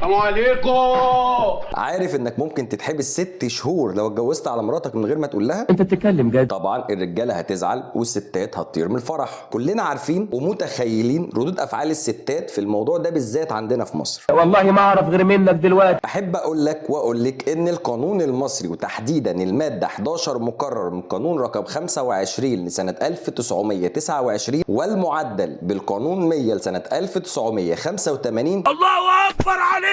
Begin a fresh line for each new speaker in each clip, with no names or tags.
السلام عليكم.
عارف انك ممكن تتحبس 6 شهور لو اتجوزت على مراتك من غير ما تقول لها؟
انت بتتكلم جد؟
طبعا الرجاله هتزعل والستات هتطير من الفرح. كلنا عارفين ومتخيلين ردود افعال الستات في الموضوع ده بالذات عندنا في مصر.
والله ما اعرف غير منك دلوقتي.
احب اقول لك واقول لك ان القانون المصري وتحديدا الماده 11 مكرر من قانون رقم 25 لسنه 1929 والمعدل بالقانون 100 لسنه 1985
الله اكبر عليك.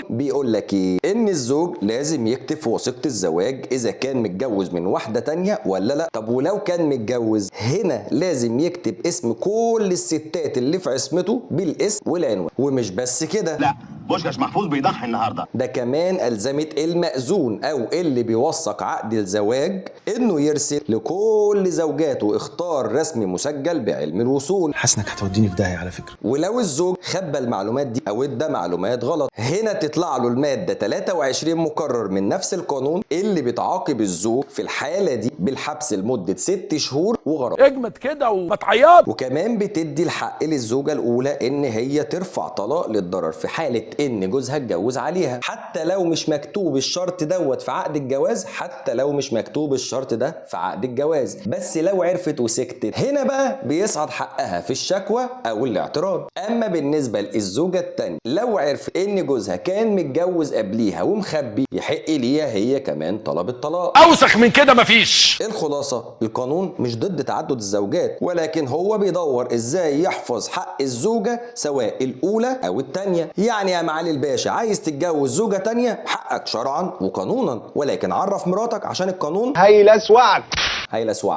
بيقول لك ايه؟ ان الزوج لازم يكتب في وثيقه الزواج اذا كان متجوز من واحده تانية ولا لا. طب ولو كان متجوز، هنا لازم يكتب اسم كل الستات اللي في عصمته بالاسم والعنوان. ومش بس كده،
لا بوشكاش محفوظ بيضحي النهارده.
ده كمان ألزمت المأذون أو اللي بيوثق عقد الزواج إنه يرسل لكل زوجاته اختار رسمي مسجل بعلم الوصول.
حاسس انك هتوديني في داهيه على فكره.
ولو الزوج خبى المعلومات دي أو ادى معلومات غلط، هنا تطلع له المادة 23 مكرر من نفس القانون اللي بتعاقب الزوج في الحالة دي بالحبس لمدة 6 شهور وغرامة.
اجمد كده وما تعيط.
وكمان بتدي الحق للزوجة الأولى إن هي ترفع طلاق للضرر في حالة إن جوزها اتجوز عليها، حتى لو مش مكتوب الشرط دوت في عقد الجواز، حتى لو مش مكتوب الشرط ده في عقد الجواز، بس لو عرفت وسكتت هنا بقى بيصعد حقها في الشكوى أو الاعتراض. أما بالنسبة للزوجة التانية، لو عرفت إن جوزها كان متجوز قبليها ومخبي، يحق ليها هي كمان طلب الطلاق.
اوسخ من كده مفيش.
الخلاصة، القانون مش ضد تعدد الزوجات، ولكن هو بيدور ازاي يحفظ حق الزوجة سواء الأولى أو التانية. يعني يا معالي الباشا، عايز تتجوز زوجة تانية حقك شرعا وقانونا، ولكن عرف مراتك عشان القانون
هيلسوعك.
هيلسوعك.